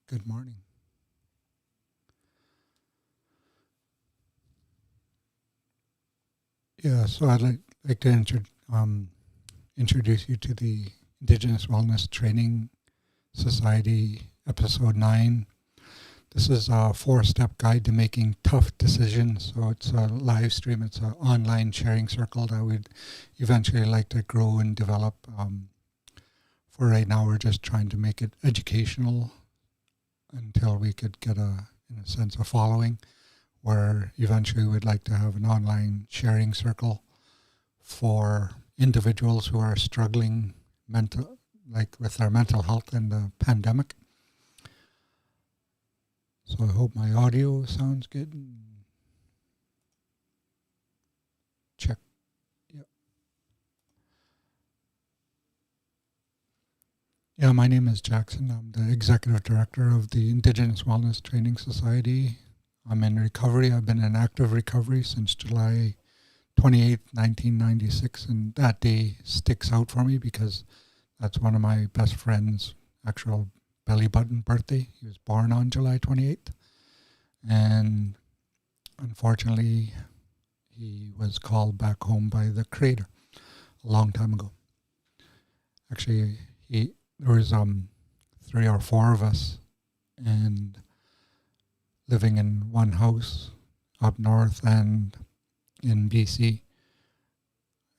Good morning. Yeah, so I'd like to introduce you to the Indigenous Wellness Training Society, Episode 9. This is a 4-step guide to making tough decisions. So it's a live stream. It's an online sharing circle that we'd eventually like to grow and develop. For right now, we're just trying to make it educational until we could get in a sense, a following, where eventually we'd like to have an online sharing circle for individuals who are struggling with their mental health in the pandemic. So I hope my audio sounds good. Check. Yeah. Yeah, my name is Jackson. I'm the executive director of the Indigenous Wellness Training Society. I'm in recovery. I've been in active recovery since July 28th, 1996, and that day sticks out for me because that's one of my best friend's actual belly button birthday. He was born on July 28th, and unfortunately, he was called back home by the Creator a long time ago. Actually, there was 3 or 4 of us, and living in one house up north and in BC.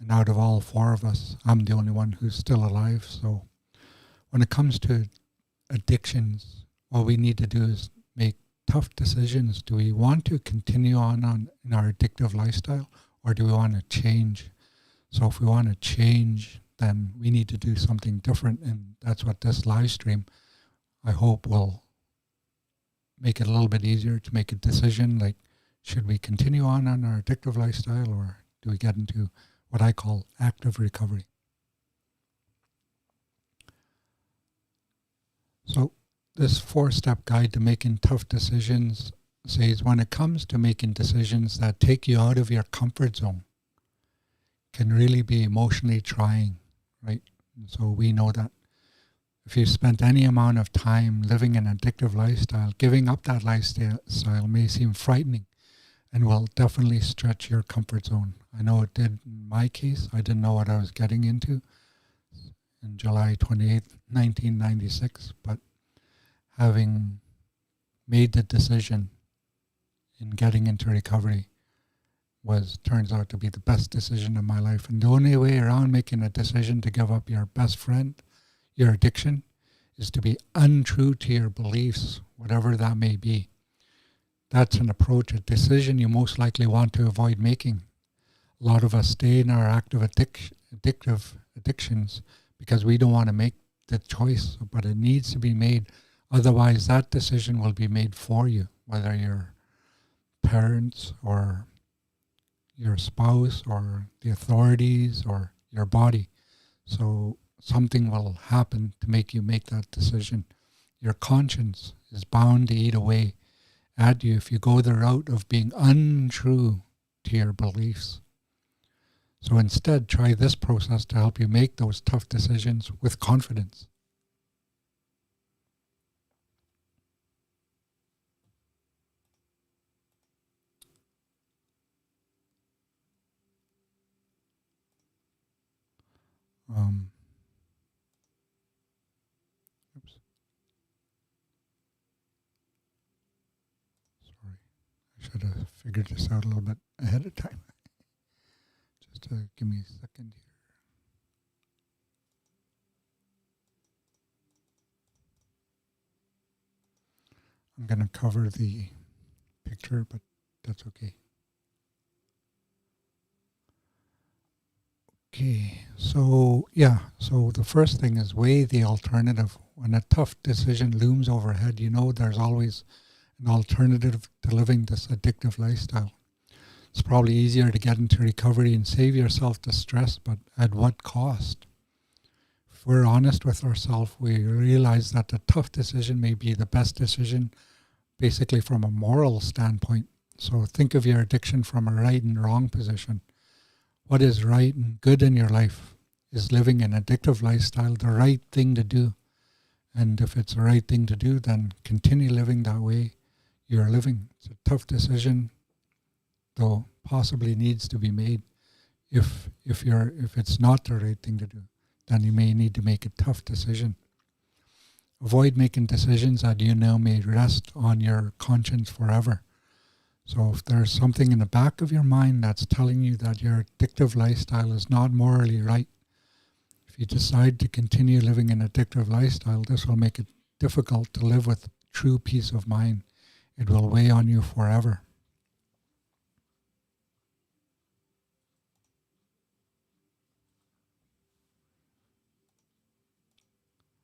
And out of all 4 of us, I'm the only one who's still alive. So when it comes to addictions, what we need to do is make tough decisions. Do we want to continue on in our addictive lifestyle, or do we want to change? So if we want to change, then we need to do something different. And that's what this live stream, I hope, will make it a little bit easier to make a decision, like, should we continue on our addictive lifestyle, or do we get into what I call active recovery? So this 4-step guide to making tough decisions says when it comes to making decisions that take you out of your comfort zone, can really be emotionally trying, right? And so we know that if you spent any amount of time living an addictive lifestyle, giving up that lifestyle may seem frightening and will definitely stretch your comfort zone. I know it did in my case. I didn't know what I was getting into in July 28th, 1996, but having made the decision in getting into recovery turns out to be the best decision of my life. And the only way around making a decision to give up your best friend, your addiction, is to be untrue to your beliefs, whatever that may be. That's an approach, a decision you most likely want to avoid making. A lot of us stay in our active addictions because we don't want to make the choice, but it needs to be made. Otherwise, that decision will be made for you, whether your parents or your spouse or the authorities or your body. So something will happen to make you make that decision. Your conscience is bound to eat away at you if you go the route of being untrue to your beliefs. So instead, try this process to help you make those tough decisions with confidence. Sorry, I should have figured this out a little bit ahead of time. Just give me a second here. I'm going to cover the picture, but that's okay. Okay, so the first thing is weigh the alternative. When a tough decision looms overhead, you know there's always an alternative to living this addictive lifestyle. It's probably easier to get into recovery and save yourself the stress, but at what cost? If we're honest with ourselves, we realize that the tough decision may be the best decision, basically from a moral standpoint. So think of your addiction from a right and wrong position. What is right and good in your life? Is living an addictive lifestyle the right thing to do? And if it's the right thing to do, then continue living that way you're living. It's a tough decision, though possibly needs to be made. If it's not the right thing to do, then you may need to make a tough decision. Avoid making decisions that you know may rest on your conscience forever. So if there's something in the back of your mind that's telling you that your addictive lifestyle is not morally right, if you decide to continue living an addictive lifestyle, this will make it difficult to live with true peace of mind. It will weigh on you forever.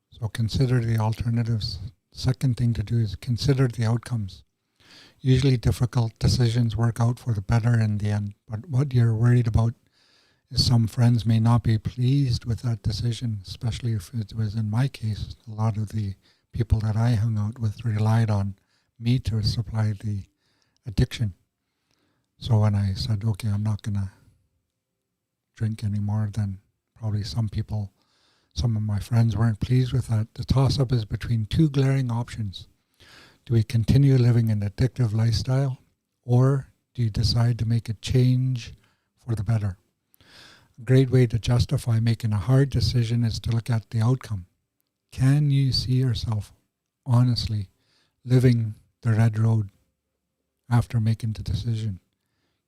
So consider the alternatives. Second thing to do is consider the outcomes. Usually difficult decisions work out for the better in the end, but what you're worried about is some friends may not be pleased with that decision, especially if it was in my case. A lot of the people that I hung out with relied on me to supply the addiction. So when I said, okay, I'm not going to drink anymore, then probably some of my friends weren't pleased with that. The toss-up is between two glaring options. Do we continue living an addictive lifestyle, or do you decide to make a change for the better? A great way to justify making a hard decision is to look at the outcome. Can you see yourself honestly living the red road after making the decision?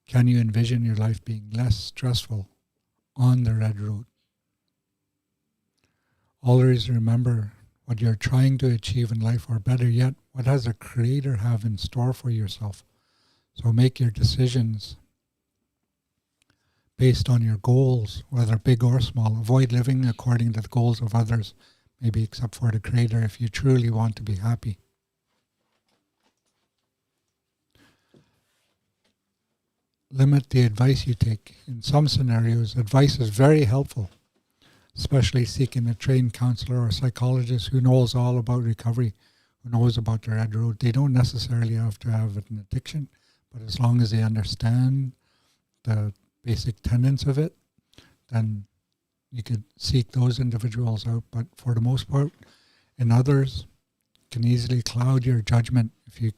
Can you envision your life being less stressful on the red road? Always remember what you're trying to achieve in life, or better yet, what does the Creator have in store for yourself? So make your decisions based on your goals, whether big or small. Avoid living according to the goals of others, maybe except for the Creator, if you truly want to be happy. Limit the advice you take. In some scenarios, advice is very helpful, especially seeking a trained counselor or psychologist who knows all about recovery, who knows about the red road. They don't necessarily have to have an addiction, but as long as they understand the basic tenets of it, then you could seek those individuals out. But for the most part, in others, can easily cloud your judgment if you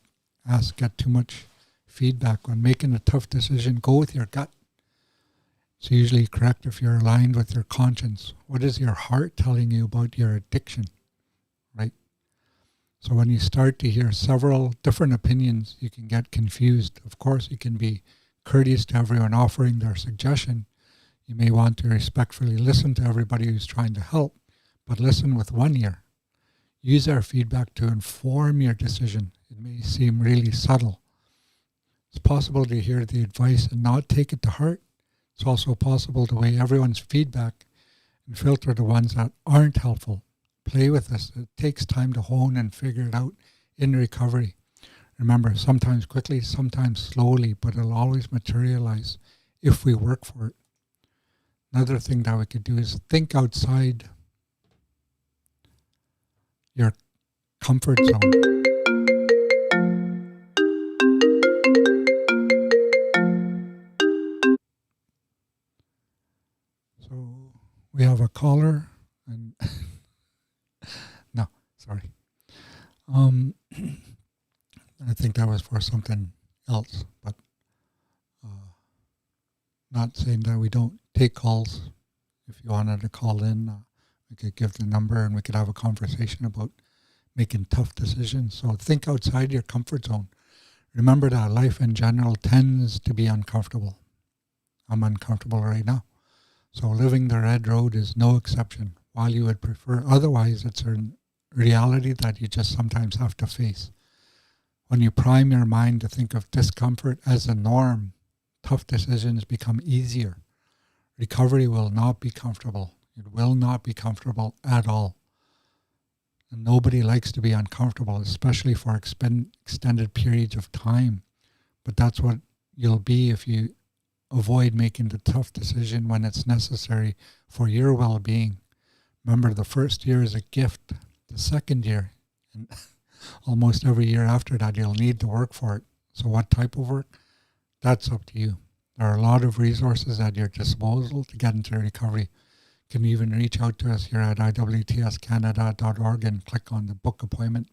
get too much feedback. When making a tough decision, go with your gut. It's usually correct if you're aligned with your conscience. What is your heart telling you about your addiction, right? So when you start to hear several different opinions, you can get confused. Of course, you can be courteous to everyone offering their suggestion. You may want to respectfully listen to everybody who's trying to help, but listen with one ear. Use their feedback to inform your decision. It may seem really subtle. It's possible to hear the advice and not take it to heart. It's also possible to weigh everyone's feedback and filter the ones that aren't helpful. Play with this. It takes time to hone and figure it out in recovery. Remember, sometimes quickly, sometimes slowly, but it'll always materialize if we work for it. Another thing that we could do is think outside your comfort zone. So we have a caller, and no, sorry. I think that was for something else, but not saying that we don't take calls. If you wanted to call in, we could give the number and we could have a conversation about making tough decisions. So think outside your comfort zone. Remember that life in general tends to be uncomfortable. I'm uncomfortable right now. So living the red road is no exception. While you would prefer otherwise, it's a reality that you just sometimes have to face. When you prime your mind to think of discomfort as a norm, tough decisions become easier. Recovery will not be comfortable. It will not be comfortable at all. And nobody likes to be uncomfortable, especially for extended periods of time. But that's what you'll be if you avoid making the tough decision when it's necessary for your well-being. Remember, the first year is a gift. The second year, and almost every year after that, you'll need to work for it. So what type of work? That's up to you. There are a lot of resources at your disposal to get into recovery. can even reach out to us here at iwtscanada.org and click on the book appointment.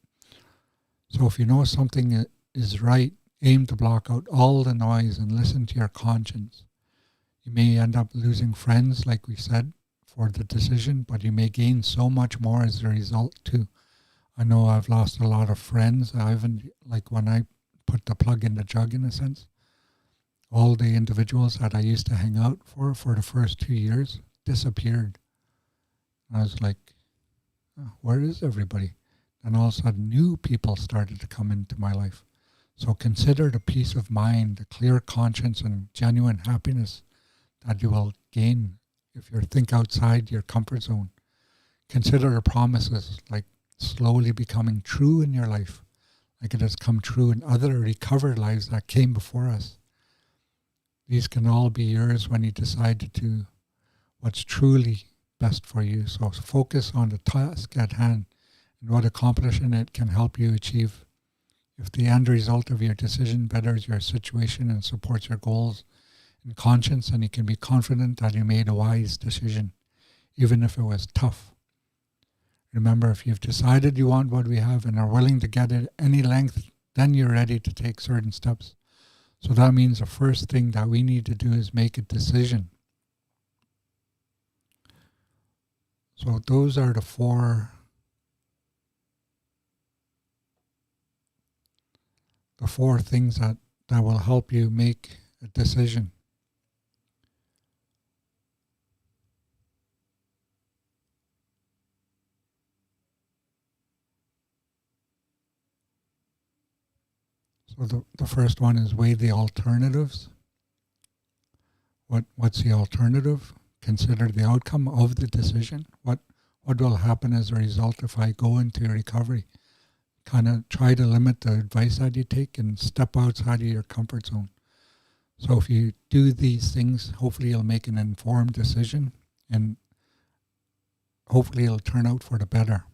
So if you know something is right, aim to block out all the noise and listen to your conscience. You may end up losing friends, like we said, for the decision, but you may gain so much more as a result too. I know I've lost a lot of friends. I haven't, like when I put the plug in the jug in a sense, all the individuals that I used to hang out for the first 2 years disappeared. I was like, oh, where is everybody? And all of a sudden new people started to come into my life. So consider the peace of mind, the clear conscience and genuine happiness that you will gain if you think outside your comfort zone. Consider the promises like slowly becoming true in your life, like it has come true in other recovered lives that came before us. These can all be yours when you decide to do what's truly best for you. So focus on the task at hand and what accomplishing it can help you achieve. If the end result of your decision betters your situation and supports your goals and conscience, then you can be confident that you made a wise decision, even if it was tough. Remember, if you've decided you want what we have and are willing to get it any length, then you're ready to take certain steps. So that means the first thing that we need to do is make a decision. So those are the four things that will help you make a decision. So the first one is weigh the alternatives. What's the alternative? Consider the outcome of the decision. What will happen as a result if I go into recovery? Kind of try to limit the advice that you take and step outside of your comfort zone. So if you do these things, hopefully you'll make an informed decision and hopefully it'll turn out for the better.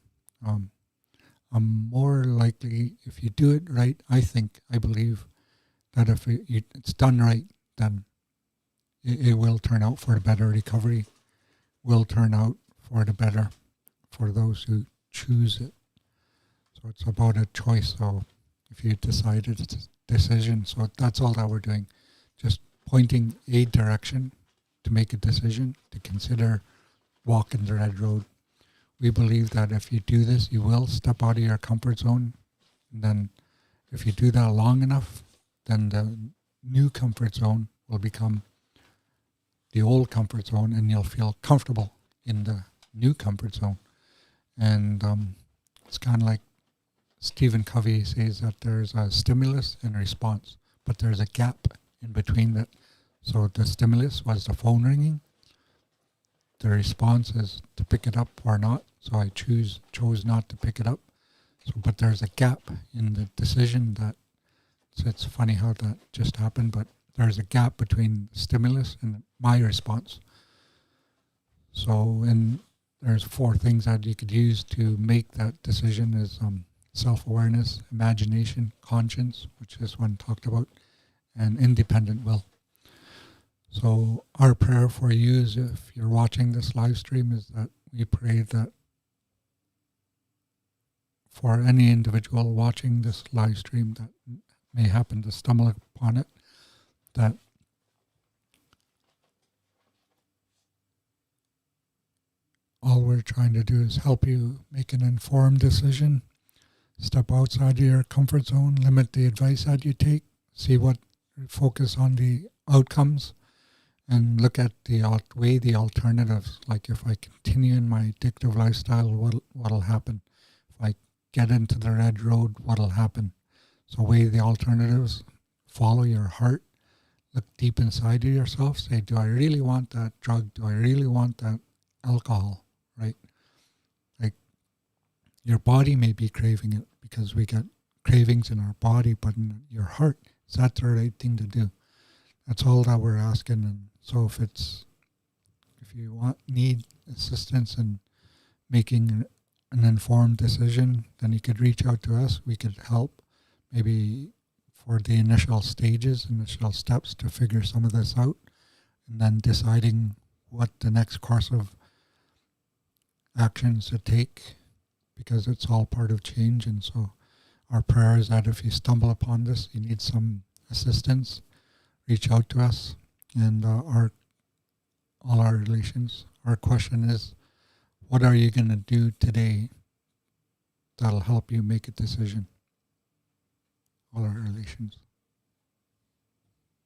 I'm more likely, if you do it right, I believe that if it's done right, then it will turn out for the better. Recovery will turn out for the better for those who choose it. So it's about a choice. So if you decided it's a decision, so that's all that we're doing. Just pointing a direction to make a decision, to consider walking the red road. We believe that if you do this, you will step out of your comfort zone. And then if you do that long enough, then the new comfort zone will become the old comfort zone and you'll feel comfortable in the new comfort zone. And it's kind of like Stephen Covey says that there's a stimulus and a response, but there's a gap in between that. So the stimulus was the phone ringing. The response is to pick it up or not. So I chose not to pick it up. So, but there's a gap in the decision that, so it's funny how that just happened, but there's a gap between the stimulus and my response. So, and there's 4 things that you could use to make that decision is self-awareness, imagination, conscience, which this one talked about, and independent will. So our prayer for you is, if you're watching this live stream, is that we pray that for any individual watching this live stream that may happen to stumble upon it, that all we're trying to do is help you make an informed decision, step outside of your comfort zone, limit the advice that you take, focus on the outcomes, and look at weigh the alternatives. Like if I continue in my addictive lifestyle, what'll happen? If I get into the red road, what'll happen? So weigh the alternatives, follow your heart, look deep inside of yourself, say, do I really want that drug? Do I really want that alcohol, right? Like your body may be craving it because we get cravings in our body, but in your heart, is that the right thing to do? That's all that we're asking. And so if you need assistance in making an informed decision, then you could reach out to us. We could help maybe for the initial steps to figure some of this out, and then deciding what the next course of actions to take, because it's all part of change. And so our prayer is that if you stumble upon this, you need some assistance, reach out to us and all our relations. Our question is, what are you going to do today that'll help you make a decision? All our relations.